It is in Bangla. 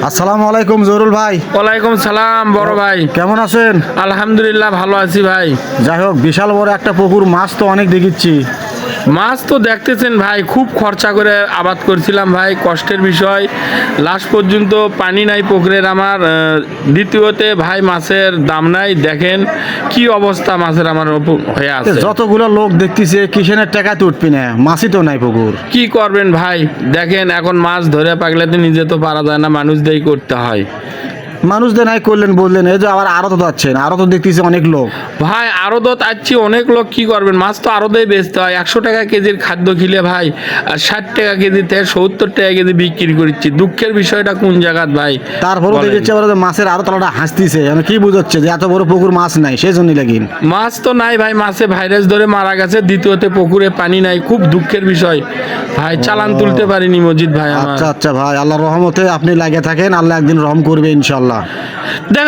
আসসালামু আলাইকুম জহুরুল ভাই। ওয়ালাইকুম সালাম বড় ভাই। কেমন আছেন? আলহামদুলিল্লাহ ভালো আছি ভাই। যাই হোক, বিশাল বড় একটা পুকুর, মাছ তো অনেক দেখিচ্ছি। মাছ তো দেখতেছেন ভাই, খুব খরচা করে আবাদ করছিলাম ভাই, কষ্টের বিষয়। লাস্ট পর্যন্ত পানি নাই পুকুরের আমার। দ্বিতীয়তে ভাই মাছের দাম নাই, দেখেন কি অবস্থা মাছের আমার হয়ে আছে। যতগুলো লোক দেখতেছে কিষেনের টাকা তো উঠবি না, মাছই তো নাই পুকুর। কি করবেন ভাই, দেখেন এখন মাছ ধরে পাগলে তো নিজে তো পারা যায় না, মানুষ দিয়েই করতে হয়। মানুষদের নাই করলেন বললেন, এই যে আবার আরো তো যাচ্ছেন, আরো তো দেখতেছি অনেক লোক। ভাই আরো তো চাচ্ছি, অনেক লোক কি করবেন, মাছ তো আরো দিয়ে বেচতে হয়। 100 টাকা কেজির খাদ্য খেলে ভাই আর 60 টাকা কেজি থেকে 70 টাকা কেজি বিক্রি করছি। দুঃখের বিষয়টা কোন জায়গাত ভাই? তারপরেও বলেন। দেখেছি আবার যে মাছের আরো তলাটা হাসতিছে, মানে কি বুঝাচ্ছে যে এত বড় পুকুর মাছ নাই, সেই জন্যই লাগিন। মাছ তো নাই ভাই, মাছে ভাইরাস ধরে মারা গেছে। দ্বিতীয়তে পুকুরে পানি নাই, খুব দুঃখের বিষয় ভাই। চালান তুলতে পারিনি মজিদ ভাই আমার। আচ্ছা আচ্ছা ভাই, আল্লাহর রহমতে আপনি লাগে থাকেন, আল্লাহ একদিন রহম করবে ইনশাল্লাহ। দেখা